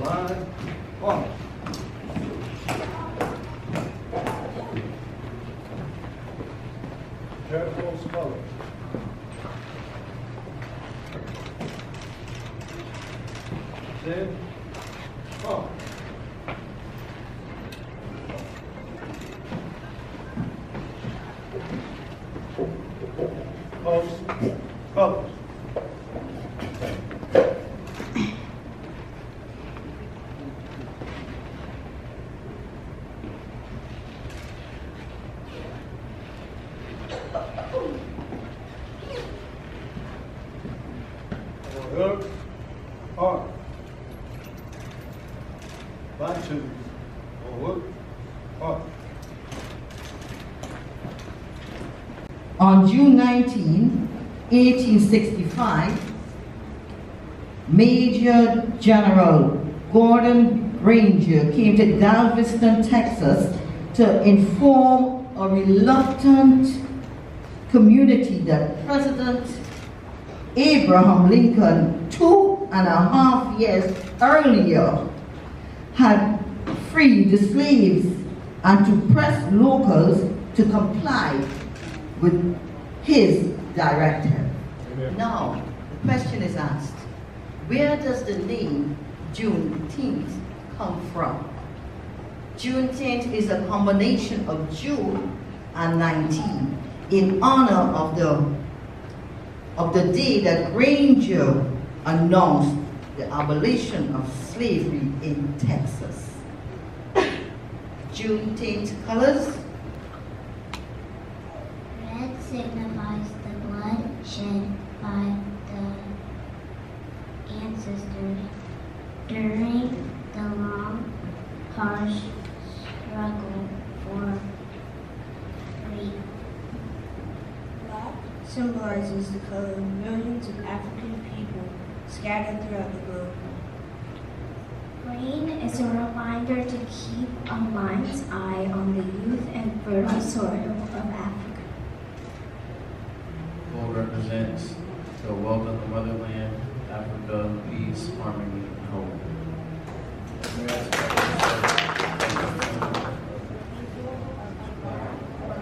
line. On. Careful colors. Then, on. Post, colors. Look, on. Line two. Forward, on. On June 19, 1865, Major General Gordon Granger came to Galveston, Texas to inform a reluctant community that President Abraham Lincoln, 2.5 years earlier, had freed the slaves and to press locals to comply with his directive. Amen. Now, the question is asked, where does the name Juneteenth come from? Juneteenth is a combination of June and 19 in honor of the day that Granger announced the abolition of slavery in Texas. Juneteenth colors. Red signifies the blood shed by the ancestors during the long, harsh struggle for freedom. Black symbolizes the color of millions of African people scattered throughout the globe. Green is a reminder to keep a mind's eye on the youth and fertile soil of Africa. Gold represents the wealth of the motherland, Africa, peace, harmony, and hope.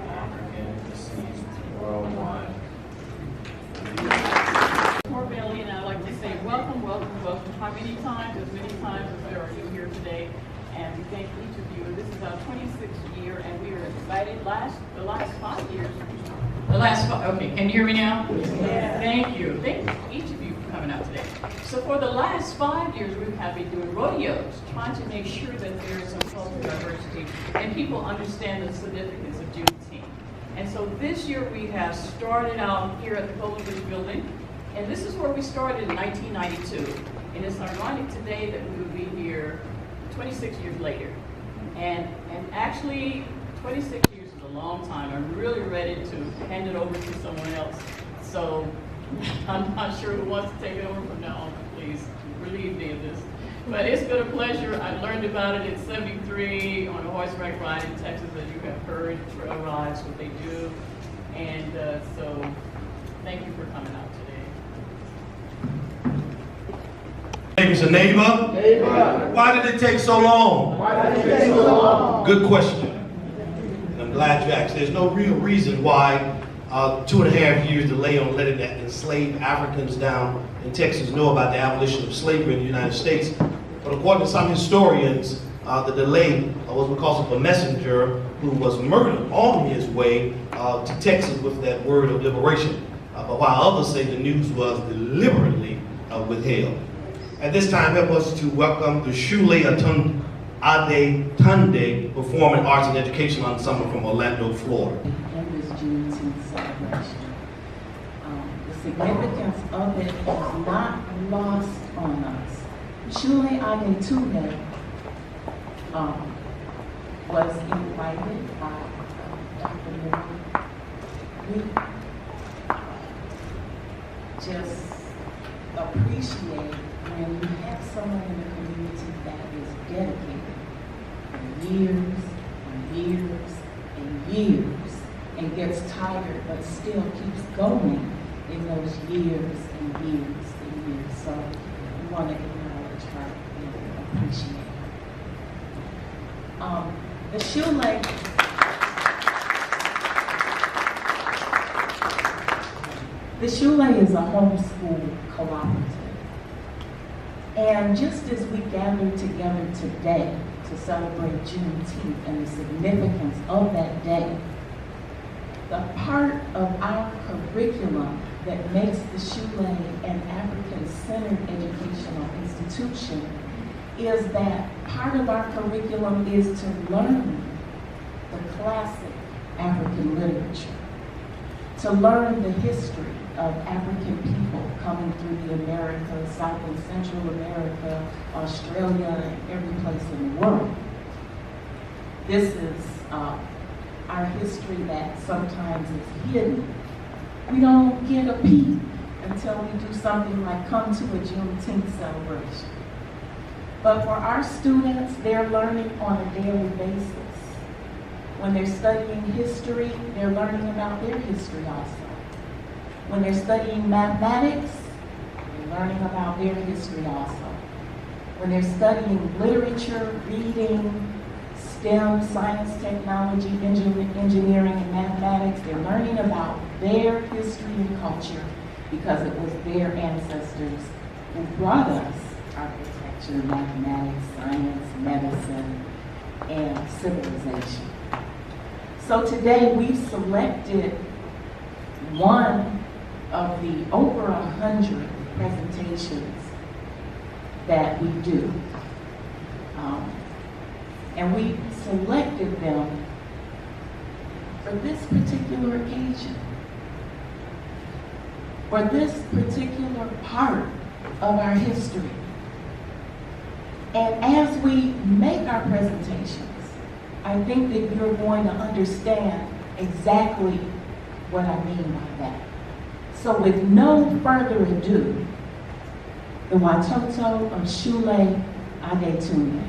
African deceased worldwide. Formally, and I'd like to say welcome, welcome, welcome. How many times? As many times as there are you here today. And we thank each of you. This is our 26th year, and we are excited. The last 5 years. Okay, can you hear me now? Yeah. Thank you. Thank each of you for coming out today. So for the last 5 years, we have been doing rodeos, trying to make sure that there is some cultural diversity and people understand the significance of Juneteenth. And so this year we have started out here at the Golden Bridge Building, and this is where we started in 1992. And it's ironic today that we would be here 26 years later. And actually, 26 years is a long time. I'm really ready to hand it over to someone else. So I'm not sure who wants to take it over from now on, but please relieve me of this. But it's been a pleasure. I learned about it in '73 on a horseback ride in Texas, as you have heard, trail rides, what they do. And so thank you for coming out today. Neighbor's a neighbor. Neighbor. Why did it take so long? Why did it take so long? Good question. And I'm glad you asked. There's no real reason why 2.5 years delay on letting the enslaved Africans down in Texas know about the abolition of slavery in the United States. But according to some historians, the delay was because of a messenger who was murdered on his way to Texas with that word of liberation. But while others say the news was deliberately withheld. At this time, help us to welcome the Shule Ade Tunde Performing Arts and Education Ensemble from Orlando, Florida. In this Juneteenth celebration, the significance of it is not lost on us. Shule Ade Tunde was invited by Dr. Moore. We just appreciate when you have someone in the community that is dedicated for years and years and years and gets tired but still keeps going in those years and years and years. So we want to acknowledge her and appreciate. The shoelace. The shoelace is a homeschool cooperative. And just as we gather together today to celebrate Juneteenth and the significance of that day, the part of our curriculum that makes the Shoelay an African-centered educational institution is that part of our curriculum is to learn the classic African literature, to learn the history of African people coming through the Americas, South and Central America, Australia, and every place in the world. This is our history that sometimes is hidden. We don't get a peek until we do something like come to a Juneteenth celebration. But for our students, they're learning on a daily basis. When they're studying history, they're learning about their history also. When they're studying mathematics, they're learning about their history also. When they're studying literature, reading, STEM, science, technology, engineering, and mathematics, they're learning about their history and culture because it was their ancestors who brought us architecture, mathematics, science, medicine, and civilization. So today we've selected one of the over 100 presentations that we do. And we selected them for this particular occasion, for this particular part of our history. And as we make our presentations, I think that you're going to understand exactly what I mean by that. So with no further ado, the Watoto of Shoelay Adetunde.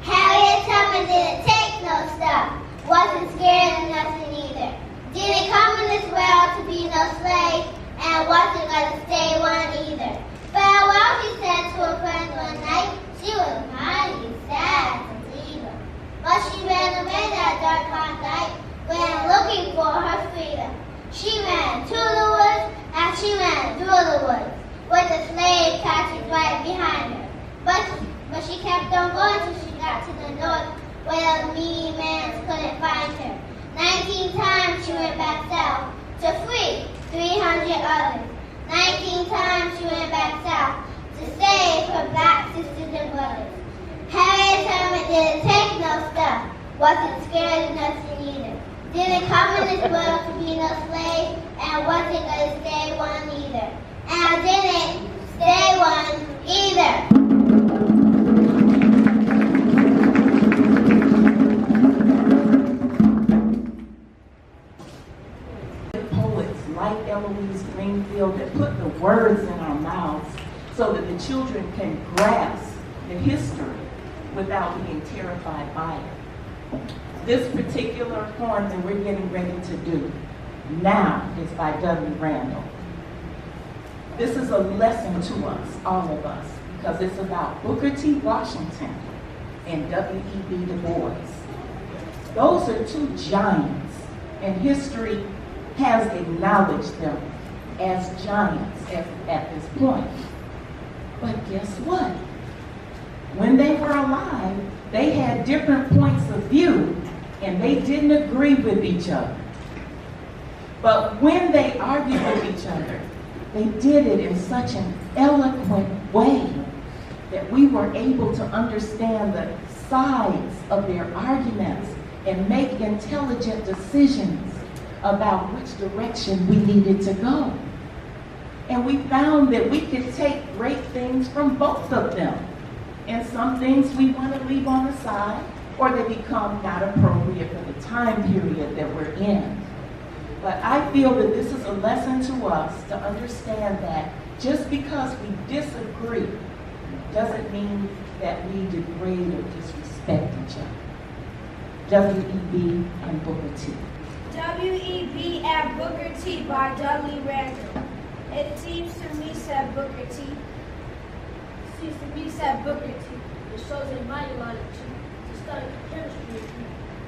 Harriet Tubman didn't take no stuff, wasn't scared of nothing either. Didn't come in this world to be no slave, and wasn't gonna stay one either. Farewell, she said to her friends one night. She was mighty sad to leave her. But she ran away that dark hot night, when looking for her freedom. She ran to the woods, and she ran through the woods, with the slave catching right behind her. But she kept on going till she got to the north, where the mean man couldn't find her. 19 times she went back south to free 300 others. 19 times she went back south to save her black sisters and brothers. Harriet Tubman didn't take no stuff, wasn't scared of nothing either. Didn't come in this world to be no slave, and wasn't gonna stay one either. And I didn't stay one either. Like Eloise Greenfield, that put the words in our mouths so that the children can grasp the history without being terrified by it. This particular poem that we're getting ready to do now is by Dudley Randall. This is a lesson to us, all of us, because it's about Booker T. Washington and W.E.B. Du Bois. Those are two giants, and history has acknowledged them as giants at this point. But guess what? When they were alive, they had different points of view, and they didn't agree with each other. But when they argued with each other, they did it in such an eloquent way that we were able to understand the sides of their arguments and make intelligent decisions about which direction we needed to go. And we found that we could take great things from both of them. And some things we want to leave on the side, or they become not appropriate for the time period that we're in. But I feel that this is a lesson to us to understand that just because we disagree doesn't mean that we degrade or disrespect each other. W.E.B. and Booker T. W.E.B. and Booker T. by Dudley Randall. It seems to me, said Booker T. Seems to me, said Booker T. It shows a mighty lot to study chemistry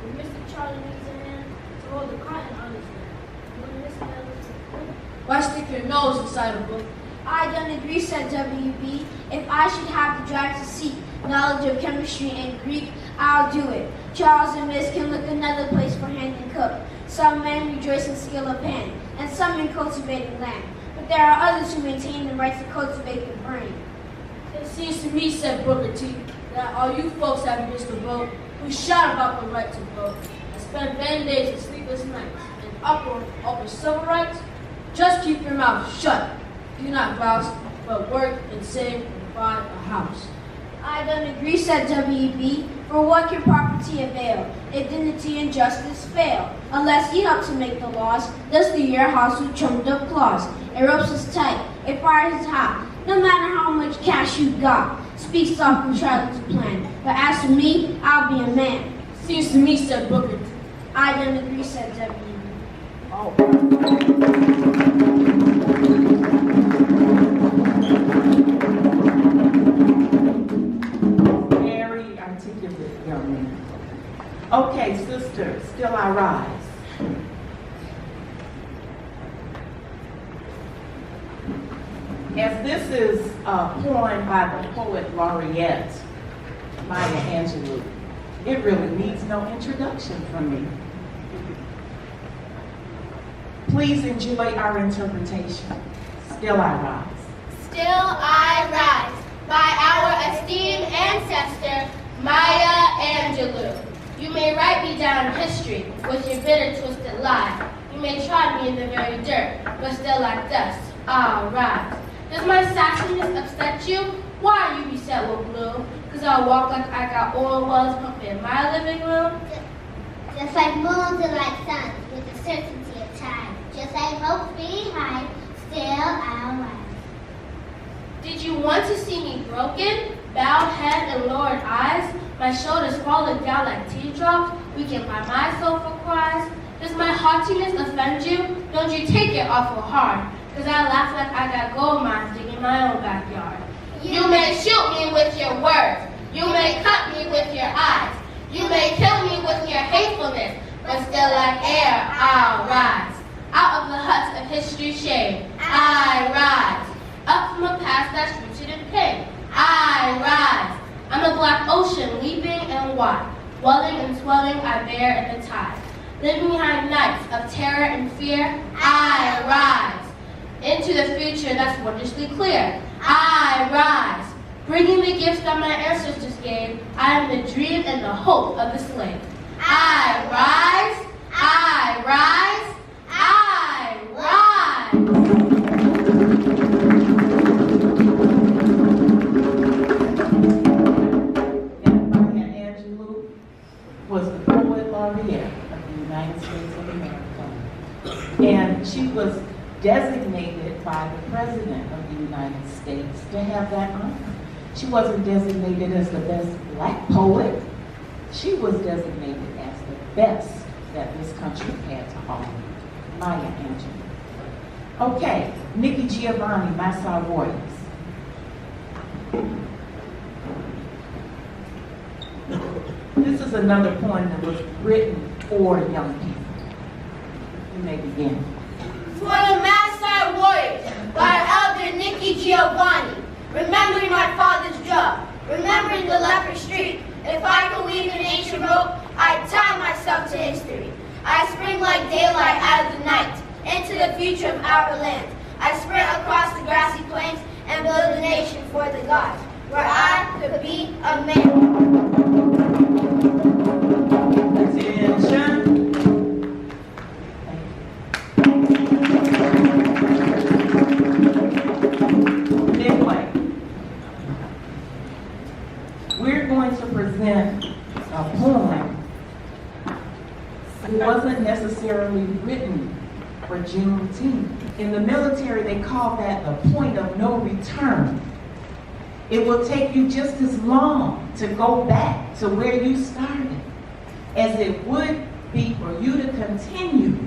with Mr. Charlie needs a hand to hold the cotton on his hand. When Miss Melody, why stick your nose inside a book? I don't agree, said WB. If I should have the drive to seek knowledge of chemistry and Greek, I'll do it. Charles and Miss can look another place for hand and cook. Some men rejoice in skill of hand, and some in cultivating land. But there are others who maintain the right to cultivate the brain. It seems to me, said Booker T, that all you folks have missed the boat who shout about the right to vote and spend vain days and sleepless nights in uproar over civil rights. Just keep your mouth shut. Do not grouse, but work and save and buy a house. I don't agree, said WB, for what can property avail if dignity and justice fail? Unless you help to make the laws, thus the year house with trimmed up claws. A rope's is tight, a fire is hot, no matter how much cash you got. Speak soft and try to plan, but as for me, I'll be a man. Seems to me, said Booker T. I don't agree, said WB. Very articulate young man. Okay, sister, still I rise. As this is a poem by the poet laureate, Maya Angelou, it really needs no introduction from me. Please enjoy our interpretation. Still I rise. Still I rise, by our esteemed ancestor, Maya Angelou. You may write me down in history with your bitter, twisted lies. You may trod me in the very dirt, but still like dust, I'll rise. Does my sassiness upset you? Why you beset with gloom? Cause I walk like I got oil wells pumping in my living room? Just like moons and like suns, with the certainty of time. Just like hope being high, still I'll rise. Did you want to see me broken? Bowed head and lowered eyes? My shoulders falling down like teardrops? Weakened by my soulful cries? Does my haughtiness offend you? Don't you take it awful hard? Cause I laugh like I got gold mines digging my own backyard. You may shoot me with your words. You may cut me with your eyes. You may kill me with your hatefulness. But still like air, I'll rise. Out of the huts of history's shade, I rise. Up from a past that's rooted in pain, I rise. I'm a black ocean, leaping and wide. Welling and swelling, I bear in the tide. Living behind nights of terror and fear, I rise. Into the future that's wondrously clear, I rise. Bringing the gifts that my ancestors gave, I am the dream and the hope of the slave. I rise, I rise, I rise. And Maya Angelou was the poet laureate of the United States of America. And she was designated by the President of the United States to have that honor. She wasn't designated as the best black poet. She was designated as the best that this country had to offer. Maya Angelou. Okay, Nikki Giovanni, My Sororities. This is another poem that was written for young people. You may begin. For the Maasai Warriors by Elder Nikki Giovanni. Remembering my father's job, remembering the leopard street. If I could weave an ancient rope, I'd tie myself to history. I spring like daylight out of the night into the future of our land. I sprint across the grassy plains and build a nation for the gods, where I could be a man. Attention. Anyway, we're going to present a poem that wasn't necessarily written for Juneteenth. In the military, they call that the point of no return. It will take you just as long to go back to where you started as it would be for you to continue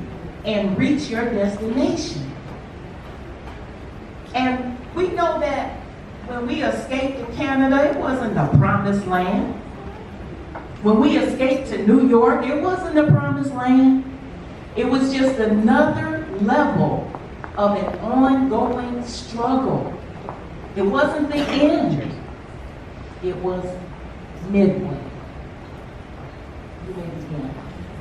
and reach your destination. And we know that When we escaped to Canada, it wasn't the promised land. When we escaped to New York, it wasn't the promised land. It was just another level of an ongoing struggle. It wasn't the end. It was midway. You may begin.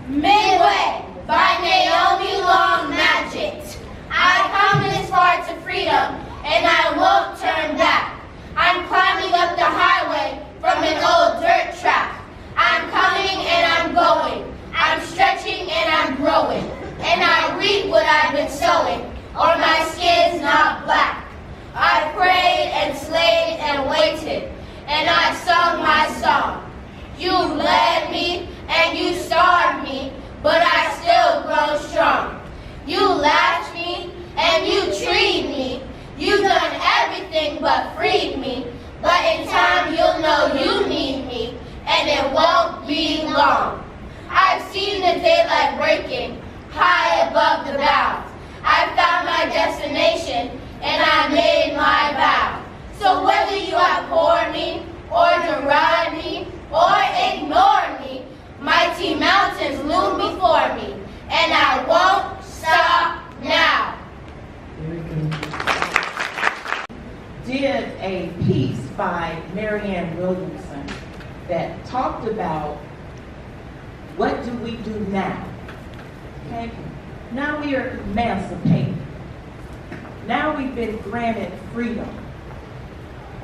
Midway by Naomi Long Magic. I've come this far to freedom, and I won't turn back. I'm climbing up the highway from an old dirt track. I'm coming and I'm going. I'm stretching and I'm growing. And I reap what I've been sowing, or my skin's not black. I prayed and slaved and waited, and I sung my song. You led me and you starved me, but I still grow strong. You latched me and you treated me. You've done everything but freed me. But in time you'll know you need me, and it won't be long. I've seen the daylight breaking high above the bows. I found my destination and I made my vow. So whether you abhor me or deride me or ignore me, mighty mountains loom before me, and I won't stop now. Did a piece by Marianne Williamson that talked about what do we do now? Okay? Now we are emancipated. Now we've been granted freedom.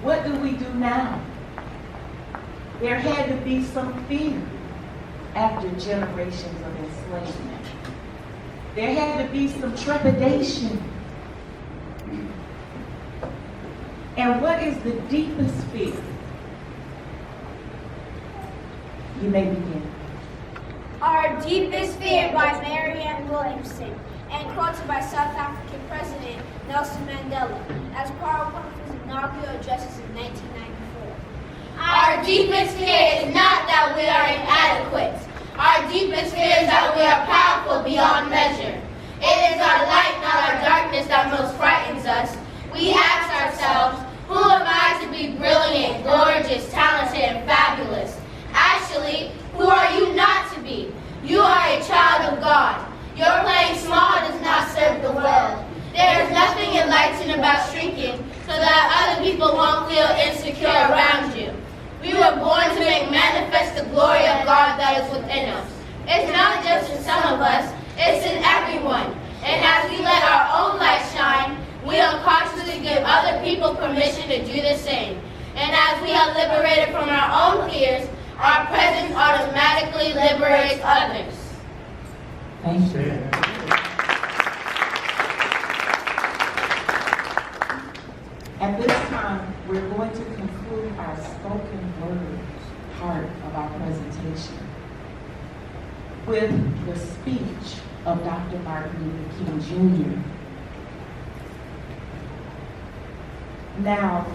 What do we do now? There had to be some fear after generations of enslavement. There had to be some trepidation. And what is the deepest fear? You may begin. Our Deepest Fear by Marianne Williamson, and quoted by South African President Nelson Mandela as part of one of his inaugural addresses in 1994. Our deepest fear is not that we are inadequate. Our deepest fear is that we are powerful beyond measure. It is our light, not our darkness, that most frightens us. We ask ourselves, who am I to be brilliant, gorgeous, talented, and fabulous? Actually, who are you not to be? You are a child of God. Your playing small does not serve the world. There is nothing enlightening about shrinking so that other people won't feel insecure around you. We were born to make manifest the glory of God that is within us. It's not just in some of us, it's in everyone. And as we let our own light shine, we unconsciously give other people permission to do the same. And as we are liberated from our own fears, our presence automatically liberates others. Thank you. At this time, we're going to conclude our spoken word part of our presentation with the speech of Dr. Martin Luther King Jr. Now,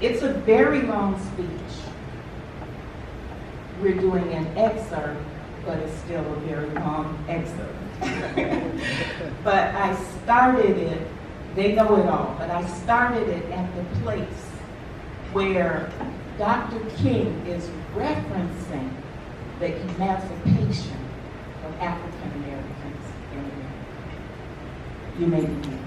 it's a very long speech. We're doing an excerpt, but it's still a very long excerpt. But I started it, they know it all, but I started it at the place where Dr. King is referencing the emancipation of African Americans in America. You may begin.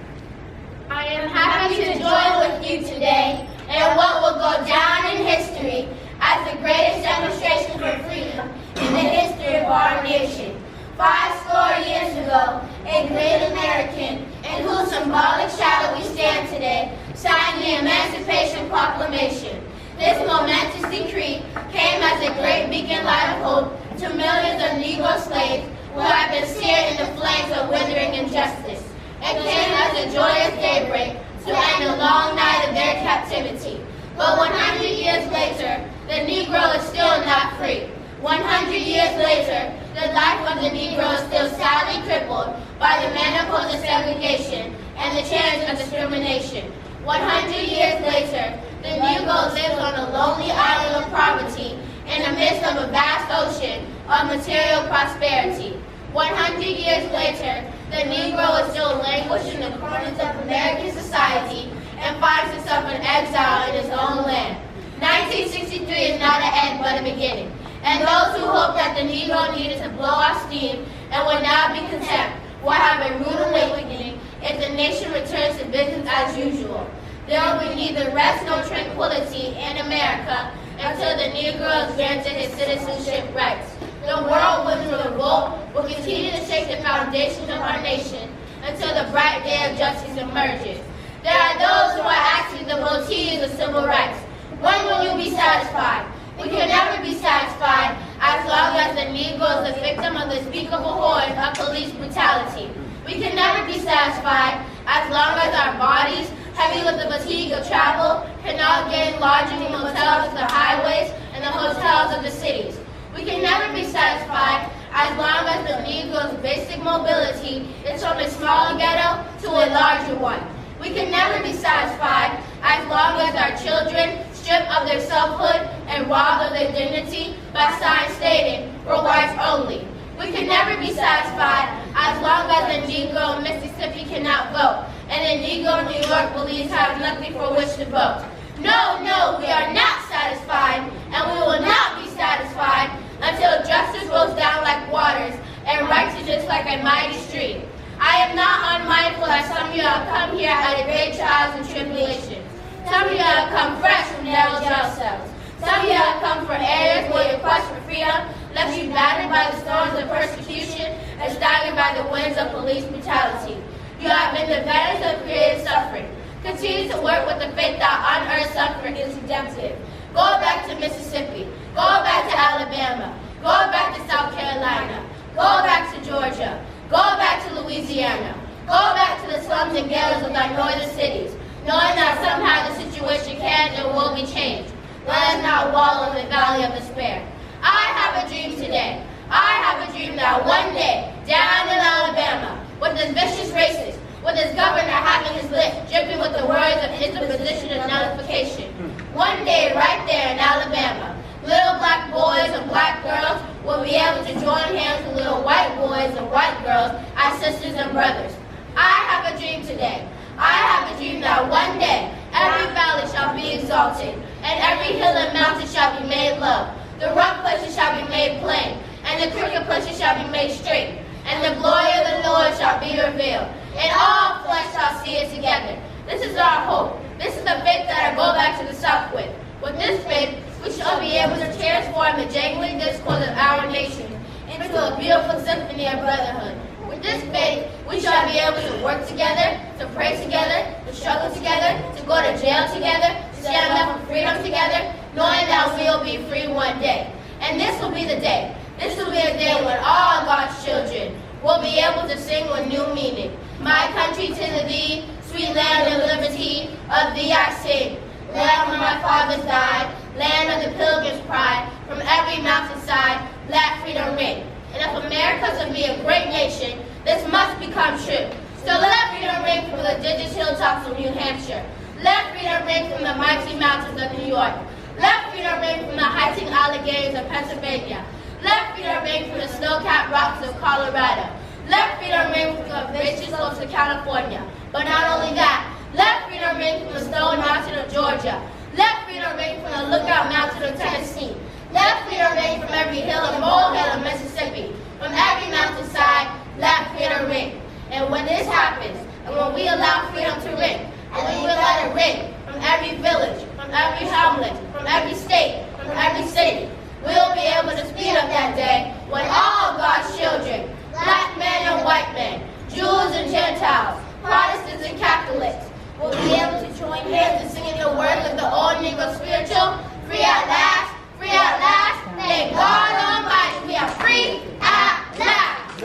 I am happy to join with you today in what will go down in history as the greatest demonstration for freedom in the history of our nation. 5 years ago, a great American, in whose symbolic shadow we stand today, signed the Emancipation Proclamation. This momentous decree came as a great beacon light of hope to millions of Negro slaves who have been seared in the flames of withering injustice. It came as a joyous daybreak to end the long night of their captivity. But 100 years later, the Negro is still not free. 100 years later, the life of the Negro is still sadly crippled by the menopause of segregation and the chains of discrimination. 100 years later, the Negro lives on a lonely island of poverty in the midst of a vast ocean of material prosperity. 100 years later, the Negro is still languishing in the corners of American society and finds himself in exile in his own land. 1963 is not an end but a beginning. And those who hope that the Negro needed to blow off steam and would now be content will have a rude awakening if the nation returns to business as usual. There will be neither rest nor tranquility in America until the Negro is granted his citizenship rights. The whirlwind of revolt will continue to shake the foundations of our nation until the bright day of justice emerges. There are those who are actually devotees of civil rights. When will you be satisfied? We can never be satisfied as long as the Negro is the victim of the unspeakable horrors of police brutality. We can never be satisfied as long as our bodies, heavy with the fatigue of travel, cannot gain lodging in motels of the highways and the hotels of the cities. We can never be satisfied as long as the Negro's basic mobility is from a smaller ghetto to a larger one. We can never be satisfied as long as our children, stripped of their selfhood and robbed of their dignity by signs stating, "For whites only." We can never be satisfied as long as the Negro in Mississippi cannot vote, and the Negro in New York believes has nothing for which to vote. No, no, we are not satisfied, and we will not be satisfied until justice rolls down like waters and righteousness like a mighty stream. I am not unmindful that some of you have come here out of great trials and tribulations. Some of you have come fresh from narrow jail cells. Some of you have come from areas where your quest for freedom left you battered by the storms of persecution and staggered by the winds of police brutality. You have been the veterans of creative suffering. Continue to work with the faith that unearned suffering is redemptive. Go back to Mississippi. Go back to Alabama. Go back to South Carolina. Go back to Georgia. Go back to Louisiana. Go back to the slums and ghettos of our northern cities, knowing that somehow the situation can and will be changed. Let us not wallow in the valley of despair. I have a dream today. I have a dream that one day, down in Alabama, with this vicious racist, with his governor having his lips dripping with the words of interposition and nullification. One day, right there in Alabama, little black boys and black girls will be able to join hands with little white boys and white girls as sisters and brothers. I have a dream today. I have a dream that one day, every valley shall be exalted, and every hill and mountain shall be made low. The rough places shall be made plain, and the crooked places shall be made straight, and the glory of the Lord shall be revealed, and all flesh shall see it together. This is our hope. This is the faith that I go back to the South with. With this faith, we shall be able to transform the jangling discord of our nation into a beautiful symphony of brotherhood. With this faith, we shall be able to work together, to pray together, to struggle together, to go to jail together, to stand up for freedom together, knowing that we will be free one day. And this will be the day. This will be a day when all God's children will be able to sing with new meaning. My country, 'tis of thee, sweet land of liberty, of thee I sing. Land where my fathers died, land of the pilgrim's pride, from every mountainside, let freedom ring. And if America to be a great nation, this must become true. So let freedom ring from the Digits hilltops of New Hampshire. Let freedom ring from the mighty mountains of New York. Let freedom ring from the hiking Alleghenies of Pennsylvania. Let freedom ring from the snow-capped rocks of Colorado. Let freedom ring from the glacier slopes of California. But not only that, let freedom ring from the Stone Mountain of Georgia. Let freedom ring from the Lookout Mountain of Tennessee. Let freedom ring from every hill and molehill of Mississippi. From every mountainside, let freedom ring. And when this happens, and when we allow freedom to ring, and when we let it ring from every village, from every hamlet, from every state, from every city, we'll be able to speed up that day when all God's children, black men and white men, Jews and Gentiles, Protestants and Catholics, will be able to join hands in singing the words of the old Negro spiritual, free at last, free at last, thank God Almighty, we are free at last.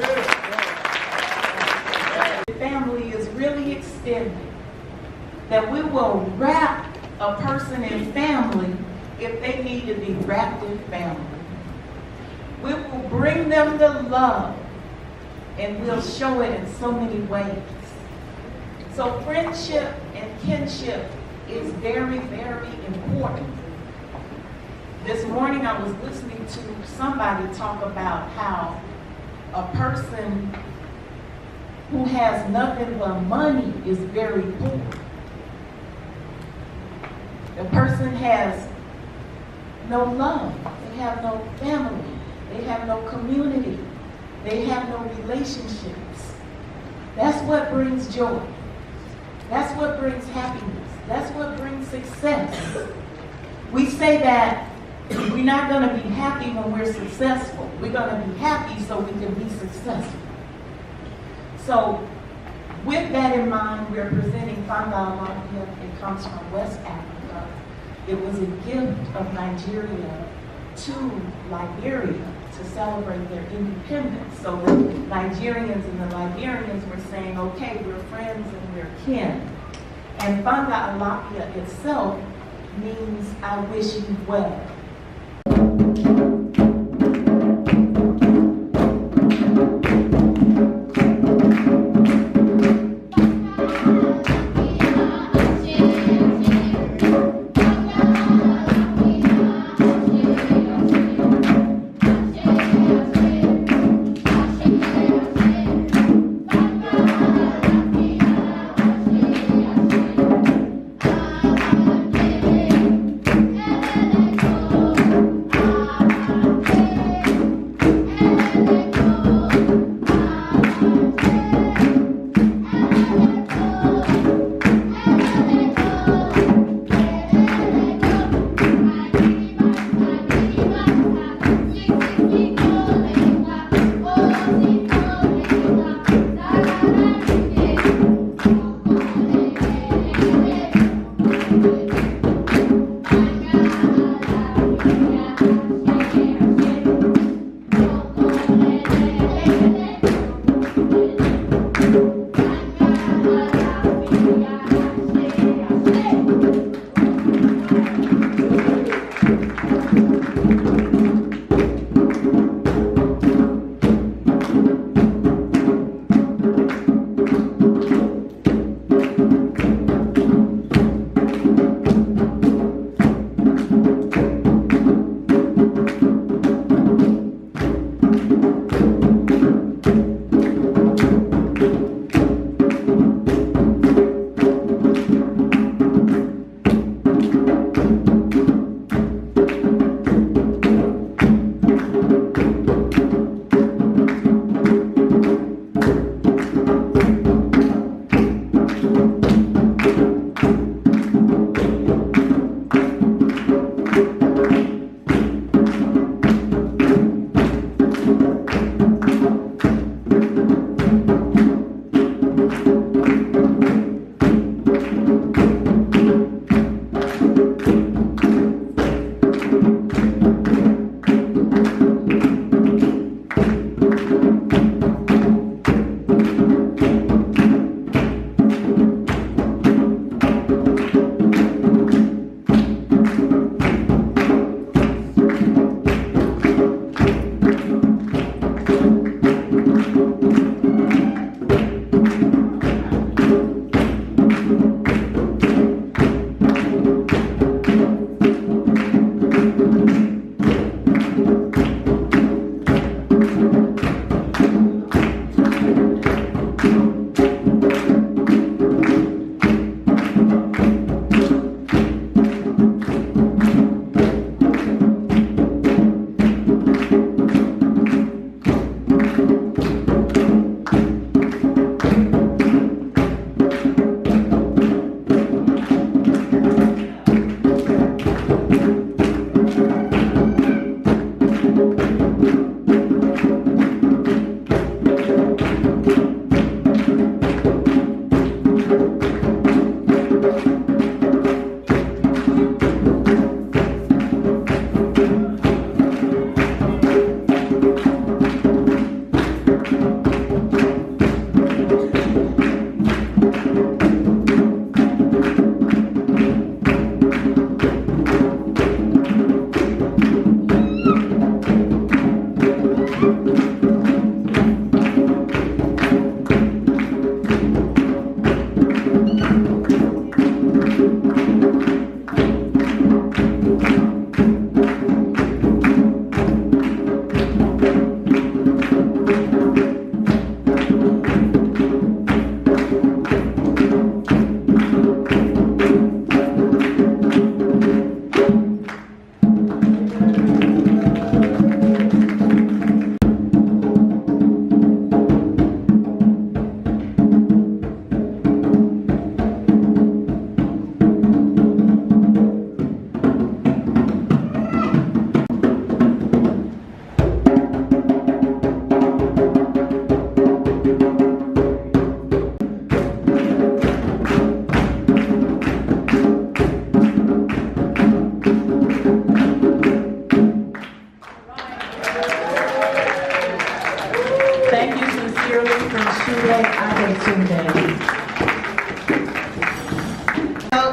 The family is really extended, that we will wrap a person in family if they need to be wrapped in family. We will bring them the love, and we'll show it in so many ways. So friendship and kinship is very, very important. This morning I was listening to somebody talk about how a person who has nothing but money is very poor. The person has no love. They have no family. They have no community. They have no relationships. That's what brings joy. That's what brings happiness. That's what brings success. We say that we're not going to be happy when we're successful. We're going to be happy so we can be successful. So with that in mind, we're presenting Fanda Alapia. It comes from West Africa. It was a gift of Nigeria to Liberia to celebrate their independence. So the Nigerians and the Liberians were saying, okay, we're friends and we're kin. And Fanda Alapia itself means I wish you well.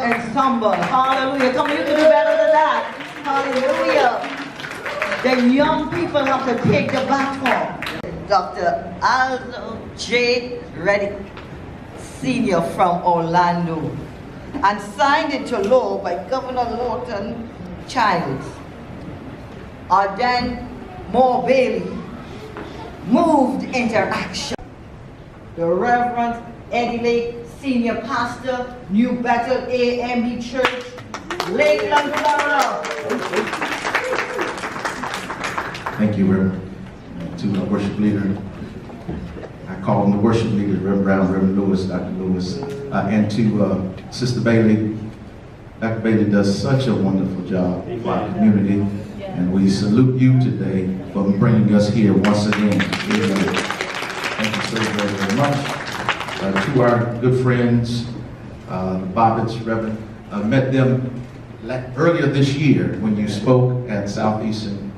Ensemble. Hallelujah. Come on, you can do better than that. Hallelujah. The young people have to take the baton. Dr. Aldo J. Reddick, Sr. from Orlando, and signed into law by Governor Lawton Childs. Then Moore Bailey moved into action. The Reverend Eddie Lake, Senior Pastor, New Bethel AME Church, Lakeland, Florida. Thank you, Reverend. To the worship leader. I call them the worship leaders, Reverend Brown, Reverend Lewis, Dr. Lewis, and to Sister Bailey. Dr. Bailey does such a wonderful job for our community, and we salute you today for bringing us here once again. Thank you so very, very much. To our good friends, the Bobbitts, Reverend, met them earlier this year when you spoke at Southeastern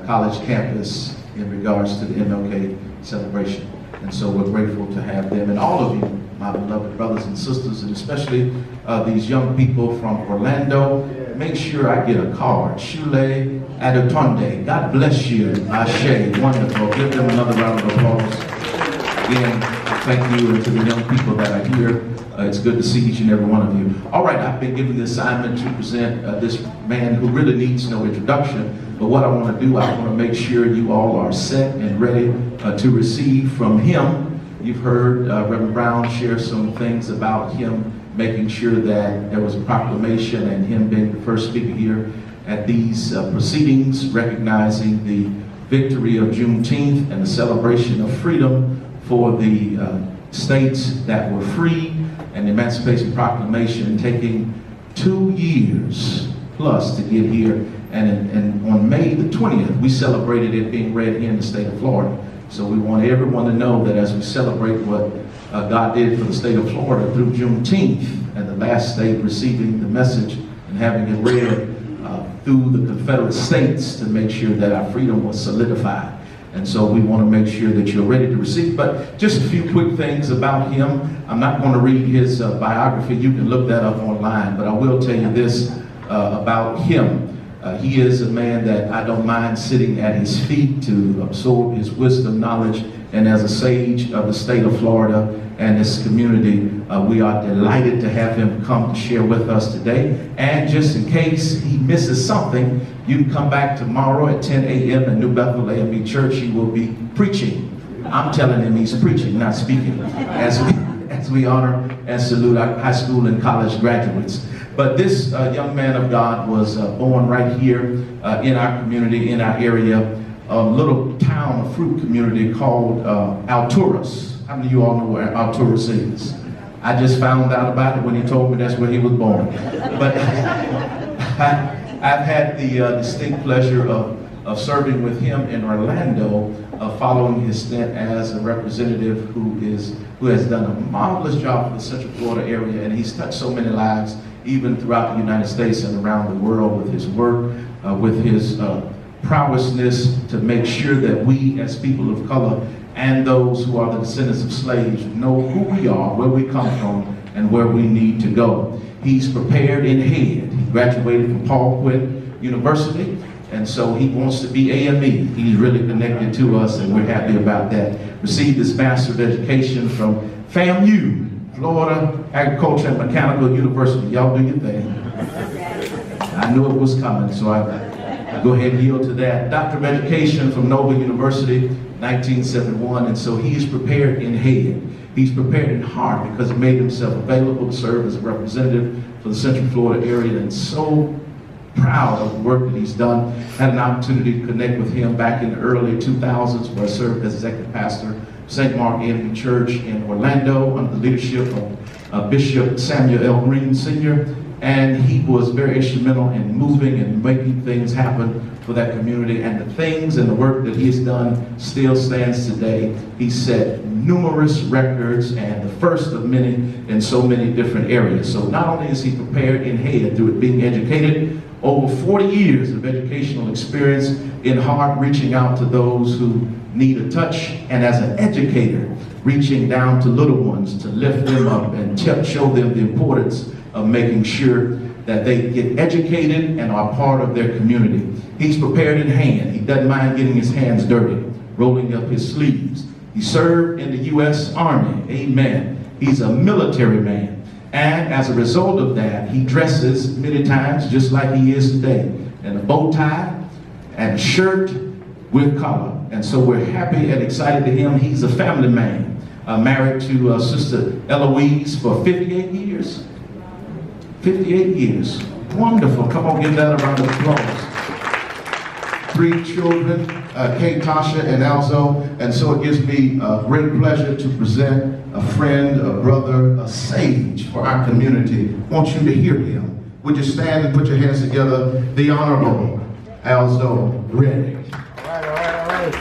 College campus in regards to the MLK celebration. And so we're grateful to have them and all of you, my beloved brothers and sisters, and especially these young people from Orlando. Make sure I get a card. Shule Adetonde. God bless you. Ashe. Wonderful. Give them another round of applause. Again, thank you, and to the young people that are here. It's good to see each and every one of you. All right, I've been given the assignment to present this man who really needs no introduction. But what I want to do, I want to make sure you all are set and ready to receive from him. You've heard Reverend Brown share some things about him, making sure that there was a proclamation and him being the first speaker here at these proceedings, recognizing the victory of Juneteenth and the celebration of freedom for the states that were free, and the Emancipation Proclamation taking 2 years plus to get here. And on May the 20th, we celebrated it being read here in the state of Florida. So we want everyone to know that as we celebrate what God did for the state of Florida through Juneteenth, and the last state receiving the message and having it read through the Confederate States to make sure that our freedom was solidified. And so we want to make sure that you're ready to receive. But just a few quick things about him. I'm not going to read his biography. You can look that up online. But I will tell you this about him. He is a man that I don't mind sitting at his feet to absorb his wisdom, knowledge, and as a sage of the state of Florida and this community, we are delighted to have him come to share with us today. And just in case he misses something, you can come back tomorrow at 10 a.m. at New Bethel AME Church. He will be preaching. I'm telling him he's preaching, not speaking, as we honor and salute our high school and college graduates. But this young man of God was born right here in our community, in our area, a little town, a fruit community called Alturas. How many of you all know where Alturas is? I just found out about it when he told me that's where he was born. But I've had the distinct pleasure of serving with him in Orlando, following his stint as a representative who has done a marvelous job for the Central Florida area, and he's touched so many lives, even throughout the United States and around the world, with his work, with his prowessness to make sure that we as people of color and those who are the descendants of slaves know who we are, where we come from, and where we need to go. He's prepared in head. He graduated from Paul Quinn University, and so he wants to be AME. He's really connected to us, and we're happy about that. Received his Master of Education from FAMU, Florida Agriculture and Mechanical University. Y'all do your thing. I knew it was coming, so I go ahead and yield to that. Doctor of Education from Nova University, 1971, and so he's prepared in head. He's prepared in heart because he made himself available to serve as a representative for the Central Florida area, and so proud of the work that he's done. Had an opportunity to connect with him back in the early 2000s where I served as executive pastor St. Mark AME Church in Orlando under the leadership of Bishop Samuel L. Green Sr. And he was very instrumental in moving and making things happen for that community. And the things and the work that he has done still stands today. He set numerous records and the first of many in so many different areas. So not only is he prepared in head through being educated, over 40 years of educational experience in heart reaching out to those who need a touch, and as an educator, reaching down to little ones to lift them up and show them the importance of making sure that they get educated and are part of their community. He's prepared in hand. He doesn't mind getting his hands dirty, rolling up his sleeves. He served in the U.S. Army, amen. He's a military man. And as a result of that, he dresses many times just like he is today, in a bow tie and a shirt with collar. And so we're happy and excited to him. He's a family man, married to Sister Eloise for 58 years. 58 years. Wonderful. Come on, give that a round of applause. 3 children, Kate, Tasha, and Alzo. And so it gives me great pleasure to present a friend, a brother, a sage for our community. I want you to hear him. Would you stand and put your hands together? The Honorable Alzo Reddick. All right.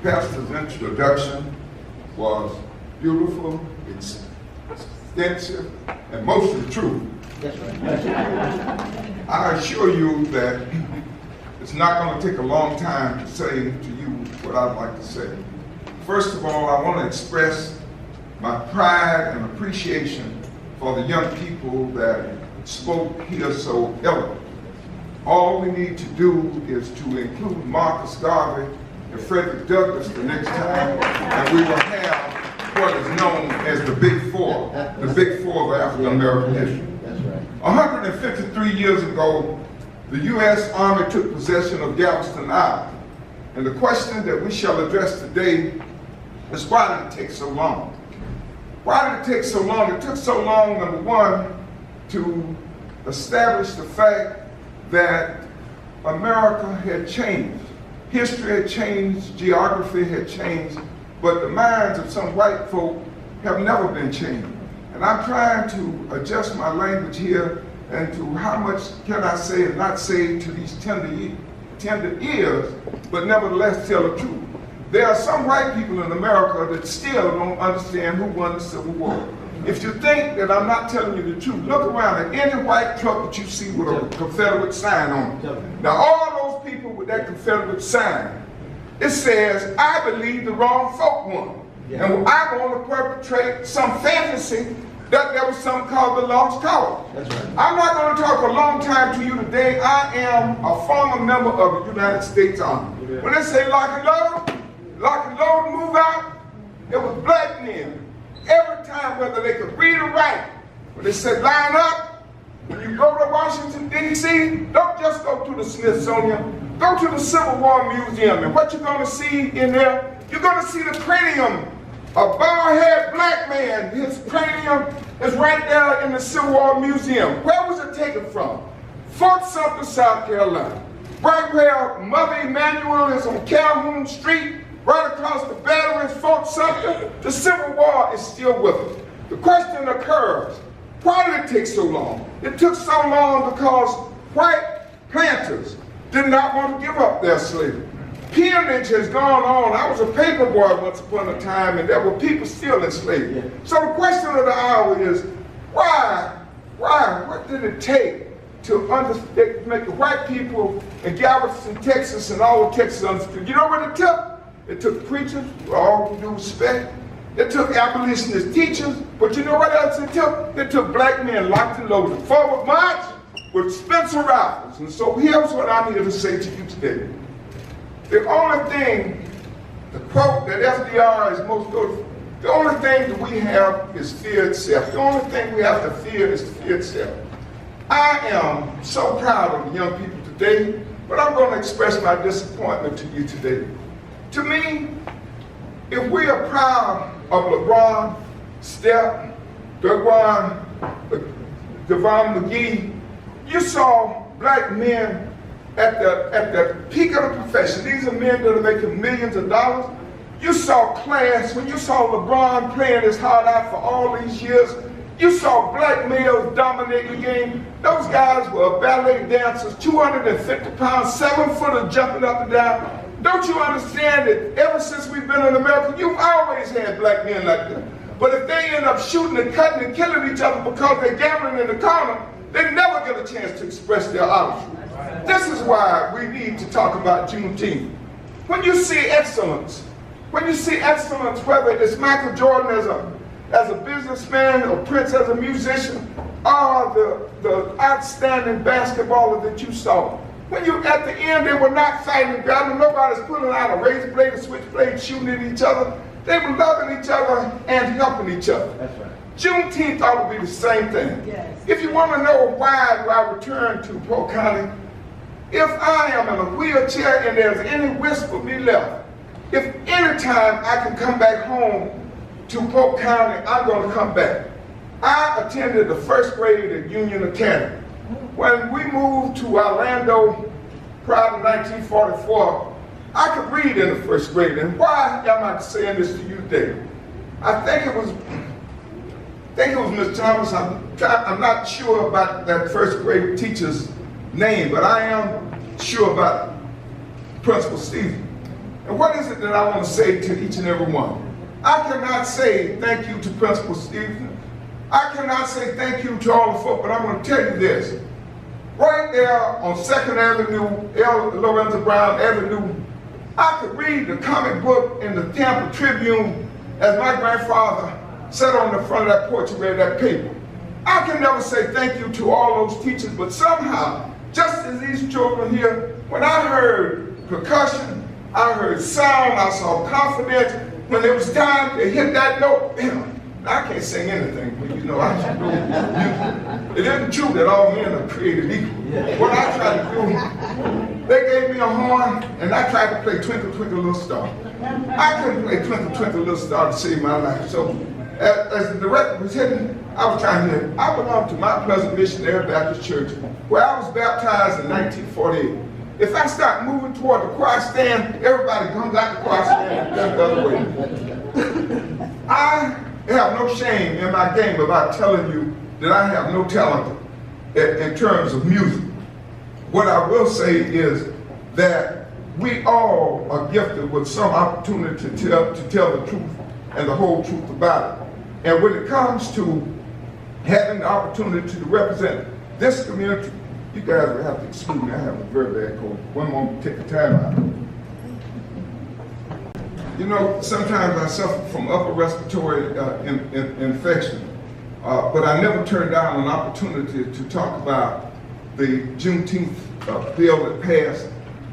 Pastor's introduction was beautiful, extensive, and mostly true. That's right. I assure you that it's not going to take a long time to say to you what I'd like to say. First of all, I want to express my pride and appreciation for the young people that spoke here so eloquently. All we need to do is to include Marcus Garvey and Frederick Douglass the next time, and we will have what is known as the Big Four of African American history. That's right. 153 years ago, the U.S. Army took possession of Galveston Island. And the question that we shall address today is, why did it take so long? Why did it take so long? It took so long, number one, to establish the fact that America had changed. History had changed, geography had changed, but the minds of some white folk have never been changed. And I'm trying to adjust my language here and to how much can I say and not say to these tender ears, but nevertheless tell the truth. There are some white people in America that still don't understand who won the Civil War. If you think that I'm not telling you the truth, look around at any white truck that you see with a Confederate sign on it. Now all those people with that Confederate sign, it says, I believe the wrong folk won. Yeah. And I'm going to perpetrate some fantasy that there was something called the lost cause. That's right. I'm not going to talk a long time to you today. I am a former member of the United States Army. Yeah. When they say lock and load, move out, it was black men. Every time, whether they could read or write, when they said line up, when you go to Washington, D.C., don't just go to the Smithsonian, go to the Civil War Museum. And what you're going to see in there, you're going to see the cranium of a bald-headed black man. His cranium is right there in the Civil War Museum. Where was it taken from? Fort Sumter, South Carolina. Right where Mother Emanuel is on Calhoun Street, right across the battery is Fort Sumter. The Civil War is still with us. The question occurs, why did it take so long? It took so long because white planters did not want to give up their slavery. Peonage has gone on. I was a paper boy once upon a time, and there were people still enslaved. Yeah. So the question of the hour is, why? What did it take to make the white people in Galveston, Texas, and all of Texas understood? You know what it took? It took preachers, with all due respect. It took abolitionist teachers, but you know what else it took? It took black men locked and loaded, forward march with Spencer rifles. And so here's what I'm here to say to you today. The only thing, the quote that FDR is most good for, the only thing that we have is fear itself. The only thing we have to fear is fear itself. I am so proud of the young people today, but I'm going to express my disappointment to you today. To me, if we are proud of LeBron, Steph, Devon McGee, you saw black men at the peak of the profession. These are men that are making millions of dollars. You saw class, when you saw LeBron playing his heart out for all these years, you saw black males dominating the game. Those guys were ballet dancers, 250 pounds, 7-footer jumping up and down. Don't you understand that ever since we've been in America, you've always had black men like that. But if they end up shooting and cutting and killing each other because they're gambling in the corner, they never get a chance to express their attitude. This is why we need to talk about Juneteenth. When you see excellence, whether it's Michael Jordan as a businessman or Prince as a musician, or the outstanding basketballer that you saw, when you at the end, they were not fighting battle. Nobody's pulling out a razor blade, a switchblade, shooting at each other. They were loving each other and helping each other. That's right. Juneteenth ought to be the same thing. Yes. If you want to know why do I return to Polk County, if I am in a wheelchair and there's any wisp of me left, if any time I can come back home to Polk County, I'm going to come back. I attended the first grade at Union Academy. When we moved to Orlando prior to 1944, I could read in the first grade. And why am I saying this to you today? I think it was Miss Thomas. I'm not sure about that first grade teacher's name, but I am sure about Principal Stephen. And what is it that I want to say to each and every one? I cannot say thank you to Principal Stephen. I cannot say thank you to all the folk, but I'm going to tell you this. Right there on 2nd Avenue, L. Lorenzo Brown Avenue, I could read the comic book in the Tampa Tribune as my grandfather sat on the front of that porch and read that paper. I can never say thank you to all those teachers, but somehow, just as these children here, when I heard percussion, I heard sound, I saw confidence, when it was time to hit that note, I can't sing anything, but you know, I should do music. It isn't true that all men are created equal. What I tried to do, they gave me a horn, and I tried to play Twinkle, Twinkle, Little Star. I couldn't play Twinkle, Twinkle, Little Star to save my life. So, as the director was hitting, I was trying to hit. I belong to Mount Pleasant Missionary Baptist Church, where I was baptized in 1948. If I start moving toward the choir stand, everybody comes out the choir stand and goes the other way. I have no shame in my game about telling you that I have no talent in terms of music. What I will say is that we all are gifted with some opportunity to tell the truth and the whole truth about it. And when it comes to having the opportunity to represent this community, you guys will have to excuse me, I have a very bad cold. One moment, take the time out. You know, sometimes I suffer from upper respiratory infection, but I never turned down an opportunity to talk about the Juneteenth bill that passed,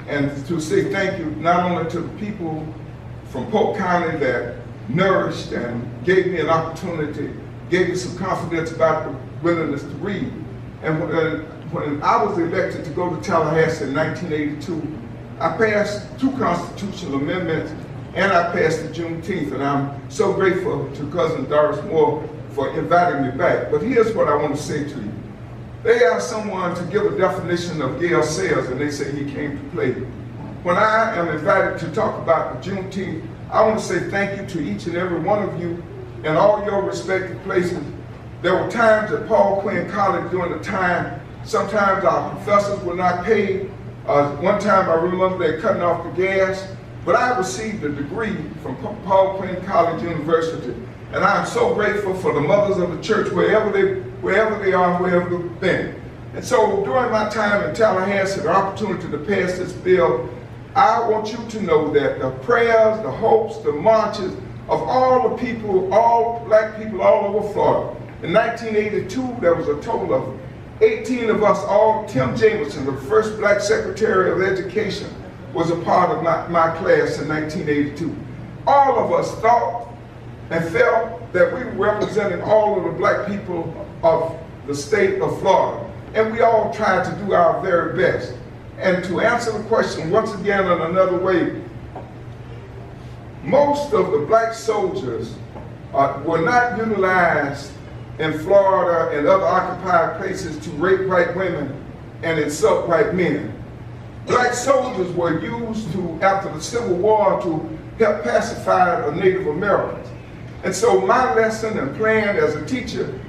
and to say thank you not only to the people from Polk County that nourished and gave me an opportunity, gave me some confidence about the willingness to read. And when I was elected to go to Tallahassee in 1982, I passed 2 constitutional amendments and I passed the Juneteenth, and I'm so grateful to Cousin Doris Moore for inviting me back. But here's what I want to say to you. They asked someone to give a definition of Gale Sayers, and they say he came to play. When I am invited to talk about the Juneteenth, I want to say thank you to each and every one of you in all your respective places. There were times at Paul Quinn College during the time, sometimes our professors were not paid. One time I remember they cutting off the gas, but I received a degree from Paul Quinn College University, and I'm so grateful for the mothers of the church, wherever they are, wherever they've been. And so during my time in Tallahassee, the opportunity to pass this bill, I want you to know that the prayers, the hopes, the marches of all the people, all black people all over Florida. In 1982, there was a total of 18 of us, all. Tim Jameson, the first black Secretary of Education, was a part of my class in 1982. All of us thought and felt that we were representing all of the black people of the state of Florida. And we all tried to do our very best. And to answer the question once again in another way, most of the black soldiers were not utilized in Florida and other occupied places to rape white women and insult white men. Black soldiers were used to, after the Civil War, to help pacify Native Americans. And so my lesson and plan as a teacher,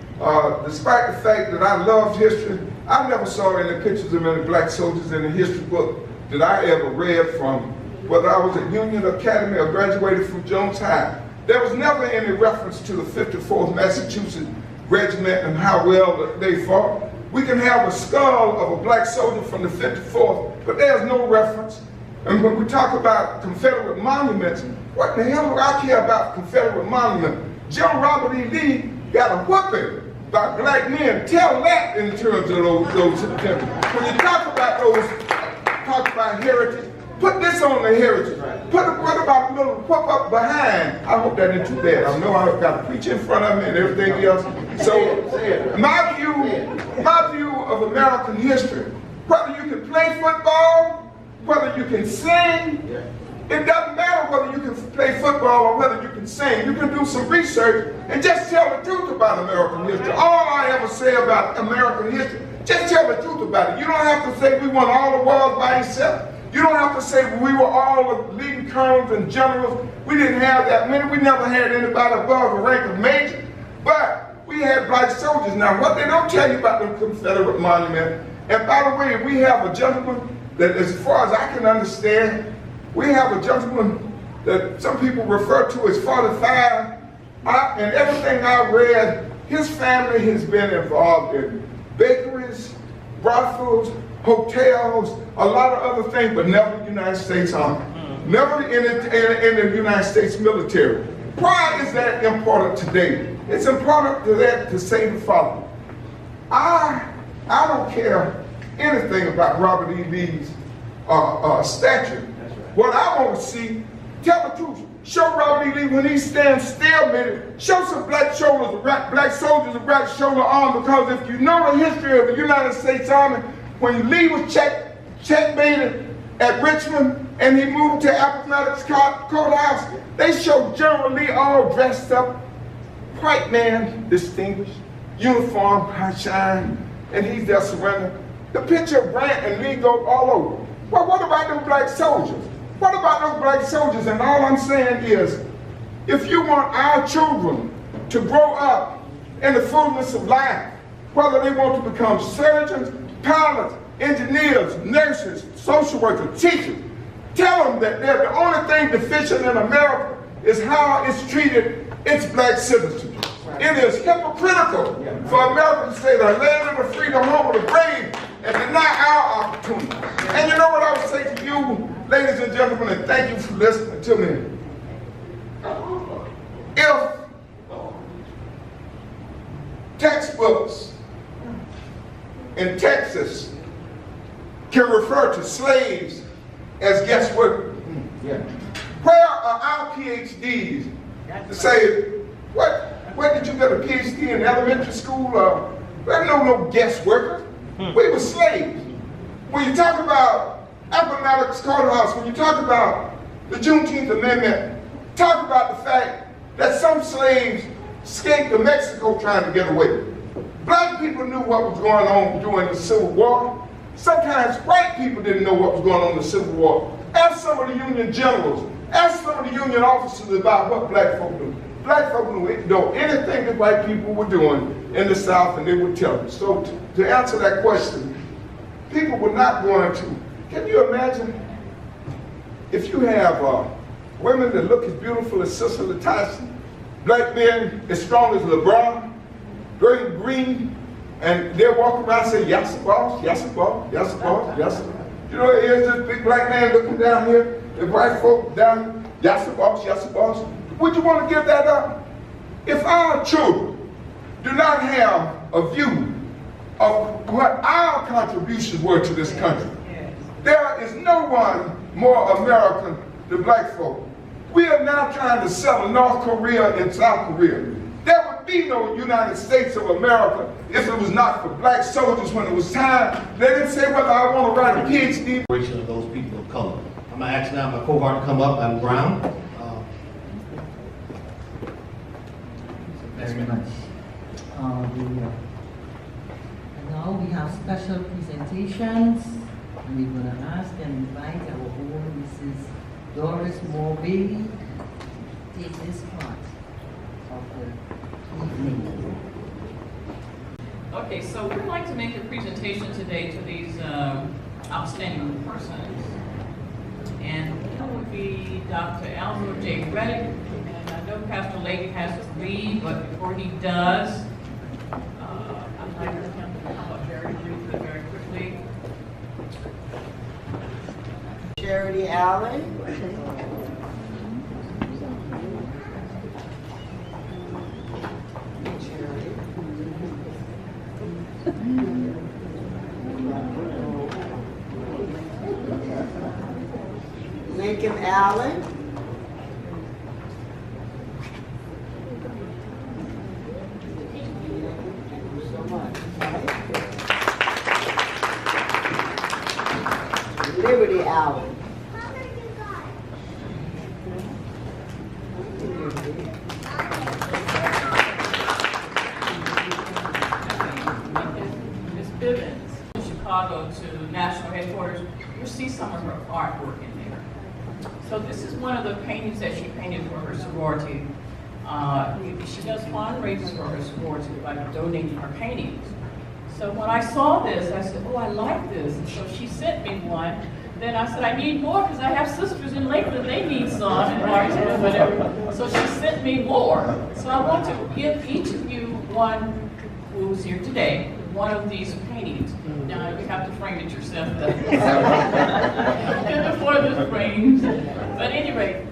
despite the fact that I loved history, I never saw any pictures of any black soldiers in the history book that I ever read from, whether I was at Union Academy or graduated from Jones High. There was never any reference to the 54th Massachusetts Regiment and how well they fought. We can have a skull of a black soldier from the 54th, but there's no reference. And when we talk about Confederate monuments, what in the hell do I care about Confederate monument? General Robert E. Lee got a whooping by black men. Tell that in terms of those when you talk about heritage, put this on the heritage. What about a little whoop up behind? I hope that ain't too bad. I know I've got to preach in front of me and everything else. So my view of American history, whether you can play football, whether you can sing, it doesn't matter whether you can play football or whether you can sing. You can do some research and just tell the truth about American history. All I ever say about American history, just tell the truth about it. You don't have to say we won all the wars by yourself. You don't have to say we were all the leading colonels and generals. We didn't have that many. We never had anybody above the rank of major. But we had black soldiers. Now, what they don't tell you about the Confederate monument, and by the way, we have a gentleman that, as far as I can understand, we have a gentleman that some people refer to as 45. And everything I read, his family has been involved in bakeries, brothels, hotels, a lot of other things, but never the United States Army. Never in the United States military. Why is that important today? It's important to say the following. I don't care anything about Robert E. Lee's statue. What I want to see, tell the truth. Show Robert E. Lee when he stands stalemate. Show some black soldiers, a black shoulder arm, because if you know the history of the United States Army, when Lee was checkmated at Richmond and he moved to Appomattox Courthouse, they showed General Lee all dressed up, white man, distinguished, uniform, high shine, and he's there surrendering. The picture of Grant and Lee go all over. Well, what about those black soldiers? What about those black soldiers? And all I'm saying is, if you want our children to grow up in the fullness of life, whether they want to become surgeons, pilots, engineers, nurses, social workers, teachers, tell them that they're the only thing deficient in America is how it's treated its black citizens. It is hypocritical for America to say the land of the free, the home of the brave, and deny our opportunity. And you know what I would say to you, ladies and gentlemen, and thank you for listening to me. If textbooks in Texas can refer to slaves as guest workers, where are our PhDs to say, where did you get a PhD in elementary school? There's no guest workers. We were slaves. When you talk about Appomattox Courthouse, when you talk about the Juneteenth Amendment, talk about the fact that some slaves escaped to Mexico trying to get away. Black people knew what was going on during the Civil War. Sometimes white people didn't know what was going on in the Civil War. Ask some of the Union generals, ask some of the Union officers about what black folk knew. Black folk knew anything that white people were doing in the South, and they would tell them. So to answer that question, people were not going to. Can you imagine if you have women that look as beautiful as Cicely Tyson, black men as strong as LeBron, very green, and they're walking around and say, yes, boss, yes, boss, yes, boss, yes. You know, here's this big black man looking down here, the white folk down, yes, boss, yes, boss. Would you want to give that up? If our children do not have a view of what our contributions were to this country, there is no one more American than black folk. We are now trying to settle North Korea and South Korea. There would be no United States of America if it was not for black soldiers when it was time. They didn't say whether I want to write a PhD. Of those people of color. I'm going to ask now my cohort to come up. I'm Brown. Very much. Now we have special presentations, and we're going to ask and invite our own Mrs. Doris Moore Bailey to take this part of the evening. Okay, so we'd like to make a presentation today to these outstanding persons. And that would be Dr. Alvaro J. Reddick, And I know Pastor Layton has to leave, but before he does, I'd like for him to come up very briefly, very quickly. Charity Allen. Lincoln Allen. Thank you so much. Liberty Allen. Ms. Bivens, in Chicago to national headquarters, you'll see some of her artwork in there. So this is one of the paintings that she painted for her sorority. She does fundraisers for her sorority by donating her paintings. So when I saw this, I said, oh, I like this. And so she sent me one. Then I said, I need more because I have sisters in Lakeland, they need some, and Martin and whatever. So she sent me more. So I want to give each of you one who's here today, one of these paintings. Now you have to frame it yourself before this frames. But anyway,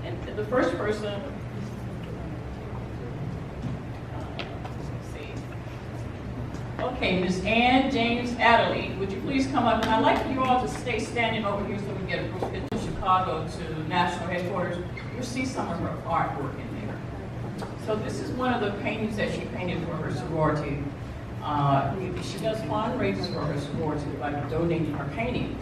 and the first person, okay, Ms. Ann James Adderley, would you please come up? And I'd like you all to stay standing over here so we can get a group picture. Chicago to national headquarters, you'll see some of her artwork in there. So this is one of the paintings that she painted for her sorority. She does fundraisers for her sorority by donating her paintings.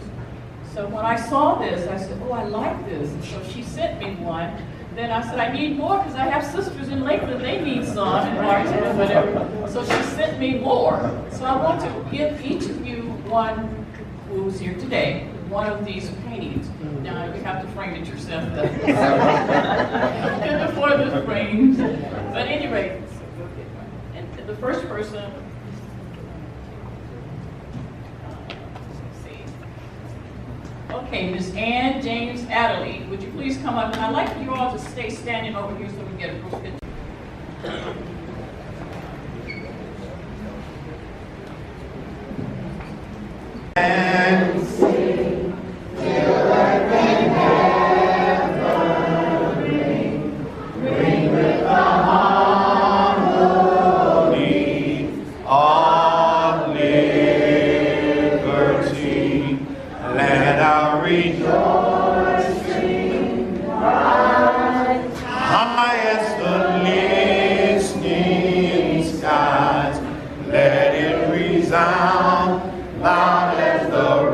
So when I saw this, I said, oh, I like this. And so she sent me one. Then I said, I need more because I have sisters in Lakeland, they need some, and Martin and whatever. So she sent me more. So I want to give each of you one who's here today, one of these paintings. Now you have to frame it yourself before this frames. But anyway, and the first person, okay, Ms. Ann James Adderley, would you please come up? And I'd like you all to stay standing over here so we can get a group picture. And sing till earth and heaven ring with the harmony of liberty. Let our rejoicing rise high as the listening skies. Let it resound loud as the